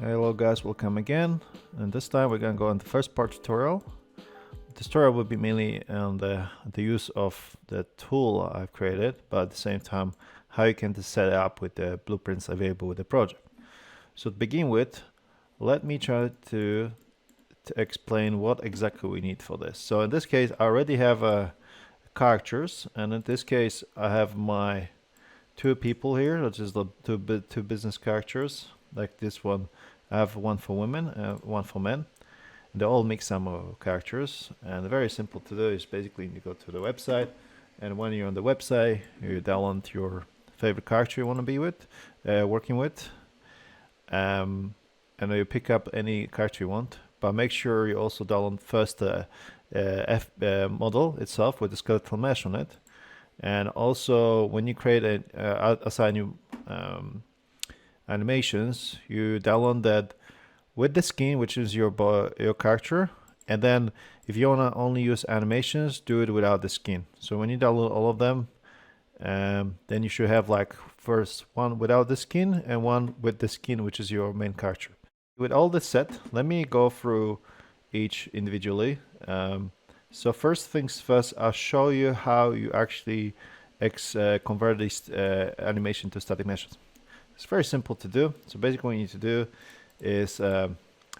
Hello guys, welcome again. And this time we're gonna go on the first part tutorial. The tutorial will be mainly on the use of the tool I've created, but at the same time how you can set it up with the blueprints available with the project. So to begin with, let me try to explain what exactly we need for this. So in this case, I already have characters, and in this case I have my two people here, which is the two business characters, like this one. I have one for women, one for men. They all mix some characters, and very simple to do is basically you go to the website, and when you're on the website, you download your favorite character you want to be with, working with, and you pick up any character you want. But make sure you also download first the model itself with the skeletal mesh on it, and also when you create assign new animations, you download that with the skin, which is your character, and then if you wanna only use animations, do it without the skin. So when you download all of them, then you should have like first one without the skin and one with the skin, which is your main character. With all this set, let me go through each individually. So first things first, I'll show you how you actually convert this animation to static meshes. It's very simple to do. So basically what you need to do is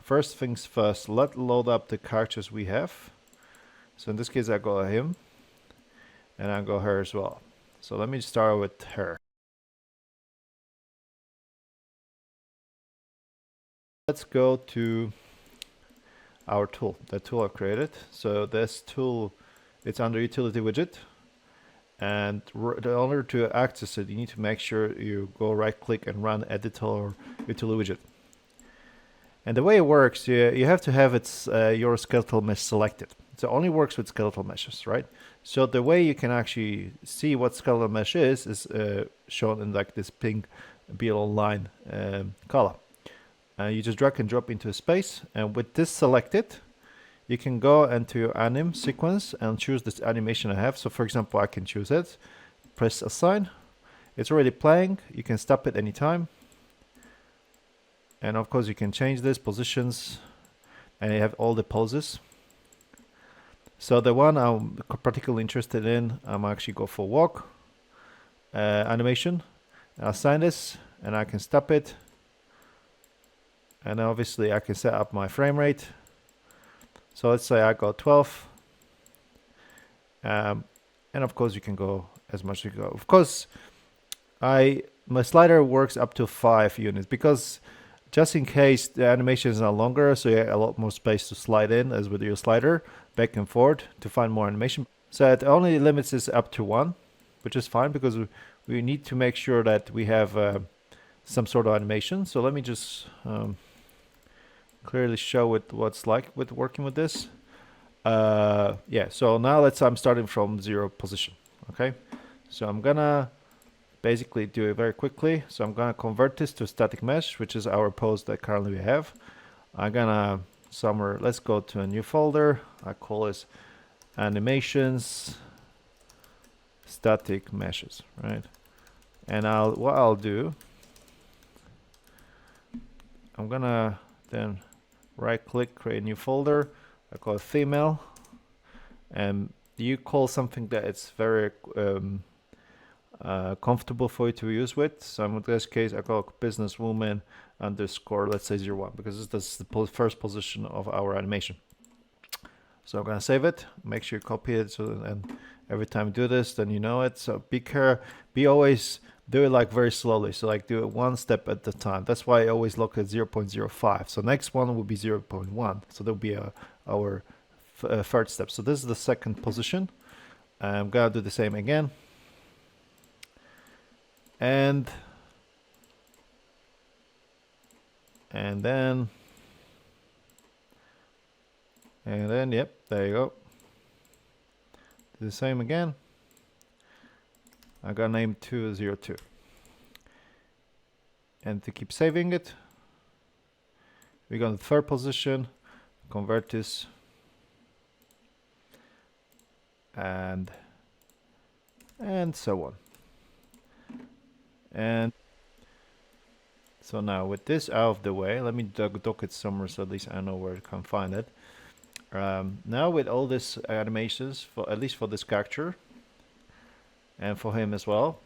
first things first, let's load up the characters we have. So in this case I go him and I go her as well. So let me start with her. Let's go to our tool, the tool I created. So this tool, it's under utility widget, and in order to access it, you need to make sure you go right click and run edit or utility widget. And the way it works, you have to have your skeletal mesh selected. So it only works with skeletal meshes, right? So the way you can actually see what skeletal mesh is shown in like this pink BL line color. You just drag and drop into a space, and with this selected, you can go into your anim sequence and choose this animation I have. So for example, I can choose it, press assign. It's already playing. You can stop it anytime. And of course you can change this positions, and you have all the poses. So the one I'm particularly interested in, I'm actually go for walk animation. I'll assign this, and I can stop it. And obviously I can set up my frame rate. So let's say I go 12. And of course you can go as much as you go. Of course, my slider works up to 5 units because just in case the animation is not longer, so you have a lot more space to slide in as with your slider back and forth to find more animation. So it only limits this up to 1, which is fine because we need to make sure that we have some sort of animation. So let me just clearly show it what's like with working with this. Yeah, so now I'm starting from 0 position. Okay, so I'm gonna basically do it very quickly. So I'm gonna convert this to static mesh, which is our pose that currently we have. I'm gonna let's go to a new folder. I call this animations static meshes, right? And what I'll do, I'm gonna then right click, create a new folder. I call it female, and you call something that it's very comfortable for you to use with. So in this case, I call businesswoman underscore, let's say 01, because this is the first position of our animation. So I'm gonna save it. Make sure you copy it, and every time you do this, then you know it. So be always do it like very slowly. So like do it one step at a time. That's why I always look at 0.05. So next one will be 0.1. So there'll be our third step. So this is the second position. I'm gonna do the same again. And then yep, there you go. Do the same again. I got name 202. And to keep saving it, we go to the third position, convert this, and so on. And So now with this out of the way, let me dock it somewhere so at least I know where to come find it. Now with all these animations, for at least for this character, and for him as well,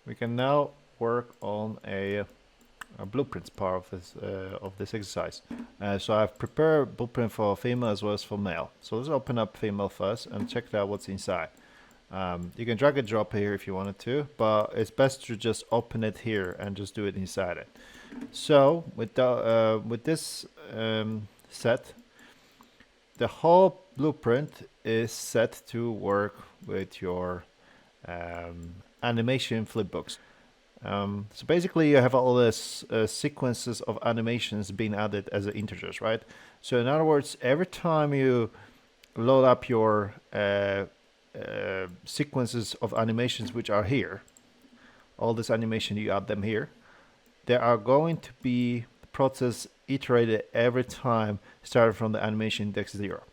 we can now work on a blueprints part of this exercise. So I've prepared blueprint for female as well as for male. So let's open up female first and check out what's inside. You can drag and drop here if you wanted to, but it's best to just open it here and just do it inside it. So with this set, the whole blueprint is set to work with your animation flipbooks. So basically you have all this sequences of animations being added as integers, right? So in other words, every time you load up your sequences of animations which are here, all this animation, you add them here, there are going to be process iterated every time started from the animation index 0.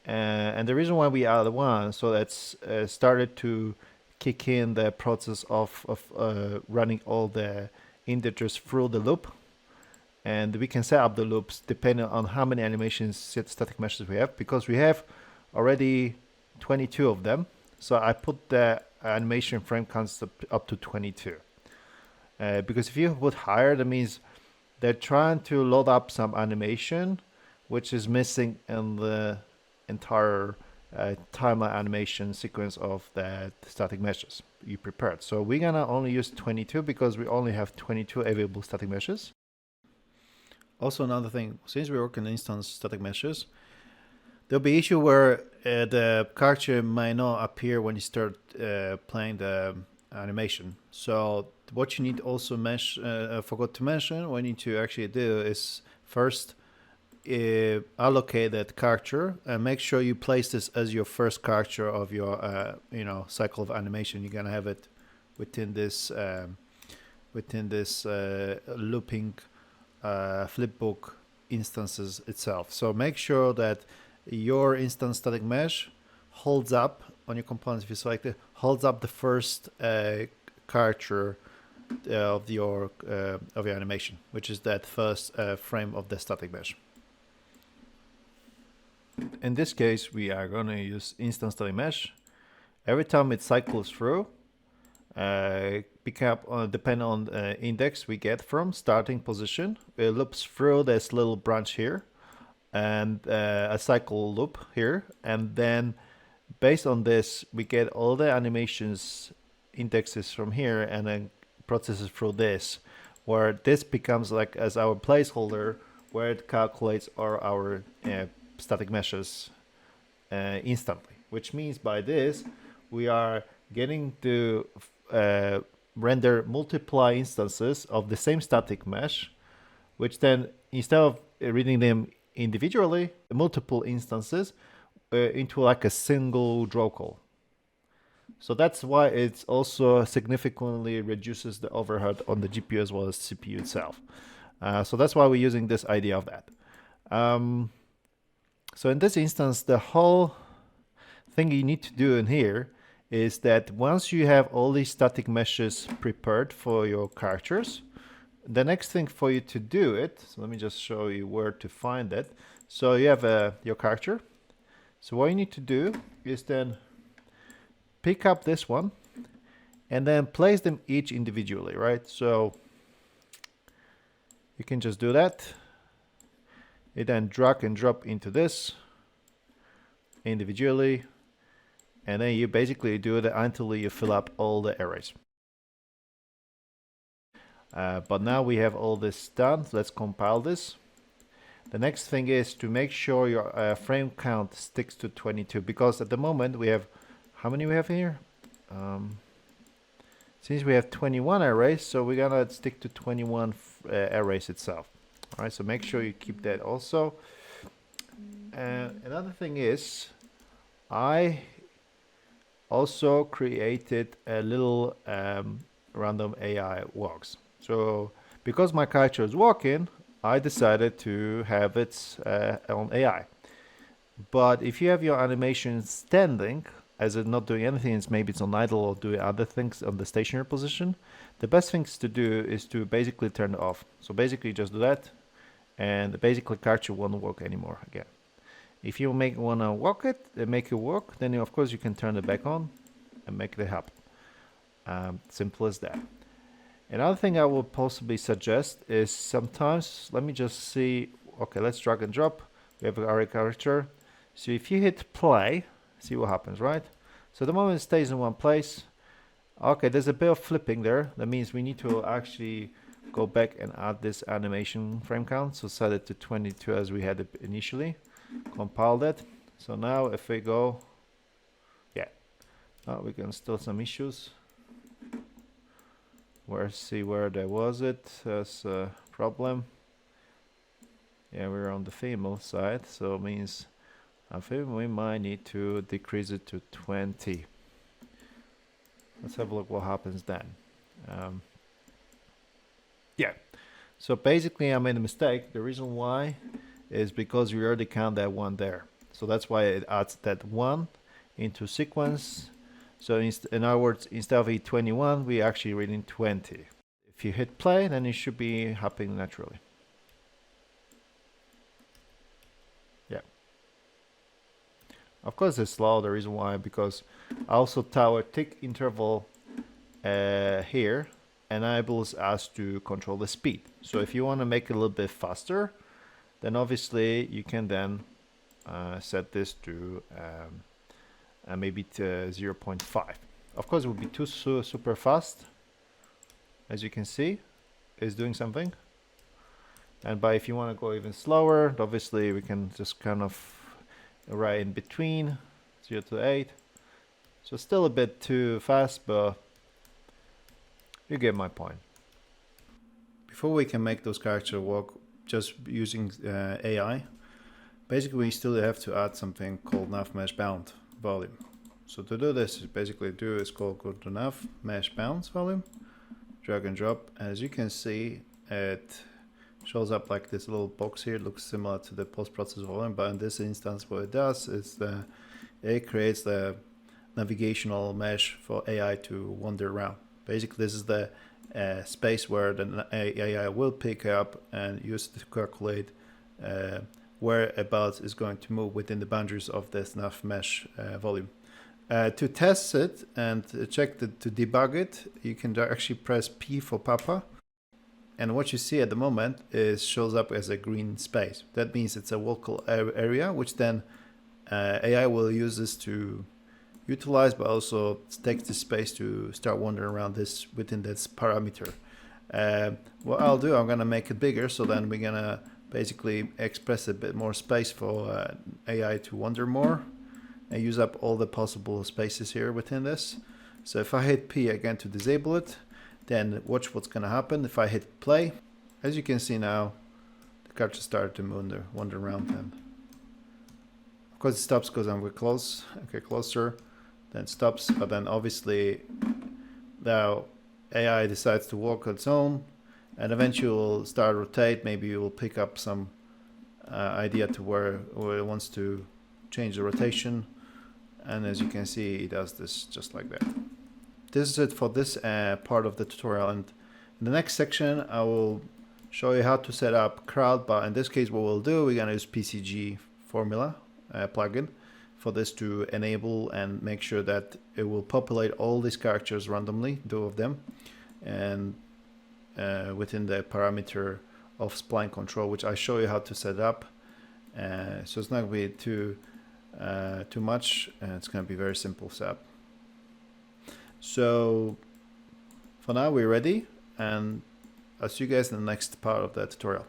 And the reason why we add one, so that's started to kick in the process of running all the integers through the loop. And we can set up the loops depending on how many animations static meshes we have, because we have already 22 of them. So I put the animation frame counts up to 22. Because if you put higher, that means they're trying to load up some animation which is missing in the entire timeline animation sequence of the static meshes you prepared. So we're gonna only use 22 because we only have 22 available static meshes. Also, another thing, since we work in instance static meshes, there'll be issue where the character may not appear when you start playing the animation. So what you need also forgot to mention, what you need to actually do is first allocate that character and make sure you place this as your first character of your cycle of animation. You're gonna have it within this looping flipbook instances itself. So make sure that your instance static mesh holds up on your components. If you select it, holds up the first character of your animation, which is that first frame of the static mesh. In this case, we are going to use instance static mesh. Every time it cycles through, depending on index we get from starting position, it loops through this little branch here and a cycle loop here, and then based on this we get all the animations indexes from here and then processes through this, where this becomes like as our placeholder where it calculates our static meshes instantly, which means by this we are getting to render multiply instances of the same static mesh, which then instead of reading them individually, multiple instances into like a single draw call. So that's why it also significantly reduces the overhead on the GPU as well as CPU itself. So that's why we're using this idea of that. So in this instance, the whole thing you need to do in here is that once you have all these static meshes prepared for your characters, the next thing for you to do it, so let me just show you where to find it. So you have your character. So what you need to do is then pick up this one and then place them each individually, right? So you can just do that. You then drag and drop into this individually, and then you basically do it until you fill up all the arrays. But now we have all this done. So let's compile this. The next thing is to make sure your frame count sticks to 22, because at the moment we have, how many we have here? Since we have 21 arrays, so we're gonna stick to 21 arrays itself. All right, so make sure you keep that also. And another thing is, I also created a little random AI walks. So because my character is walking, I decided to have it on AI. But if you have your animation standing, as it's not doing anything, maybe it's on idle or doing other things on the stationary position, the best things to do is to basically turn it off. So basically just do that, and basically character won't work anymore again. If you want to work it and make it work, then of course you can turn it back on and make it happen. Simple as that. Another thing I would possibly suggest is sometimes, let me just see, okay, let's drag and drop. We have our character. So if you hit play, see what happens, right? So the moment it stays in one place, okay, there's a bit of flipping there. That means we need to actually go back and add this animation frame count. So set it to 22 as we had it initially. Compile that. So now if we go, yeah, we can still some issues. See where there was it as a problem. Yeah, we're on the female side, so it means I think we might need to decrease it to 20. Let's have a look what happens then. Yeah, so basically I made a mistake. The reason why is because we already count that one there. So that's why it adds that one into sequence. So in other words, instead of E21, we actually reading 20. If you hit play, then it should be happening naturally. Yeah. Of course it's slow, the reason why, because I also tower tick interval here enables us to control the speed. So if you want to make it a little bit faster, then obviously you can then set this to maybe to 0.5. Of course it would be too super fast. As you can see, it's doing something. And if you want to go even slower, obviously we can just kind of right in between 0 to 8. So still a bit too fast, but you get my point. Before we can make those characters work just using AI, basically we still have to add something called nav mesh bound volume. So to do this, basically go to nav mesh bounds volume, drag and drop. As you can see, it shows up like this little box here. It looks similar to the post-process volume, but in this instance what it does is it creates the navigational mesh for AI to wander around. Basically this is the space where the AI will pick up and use to calculate whereabouts is going to move within the boundaries of this nav mesh volume. To test it and check to debug it, you can actually press P for Papa. And what you see at the moment is shows up as a green space. That means it's a local area, which then AI will use this to utilize, but also takes the space to start wandering around this within this parameter. What I'll do, I'm gonna make it bigger, so then we're gonna basically express a bit more space for AI to wander more and use up all the possible spaces here within this. So if I hit P again to disable it, then watch what's gonna happen. If I hit play, as you can see now, the character started to wander around, and of course it stops because I'm close. Okay, closer, then stops, but then obviously now AI decides to walk on its own, and eventually it will start to rotate. Maybe it will pick up some idea to where it wants to change the rotation, and as you can see, it does this just like that. This is it for this part of the tutorial, and in the next section I will show you how to set up crowd, but in this case what we'll do, we're going to use PCG formula plugin for this to enable and make sure that it will populate all these characters randomly, 2 of them, and within the parameter of spline control, which I show you how to set up. So it's not going to be too much, it's going to be very simple setup. So for now we're ready, and I'll see you guys in the next part of the tutorial.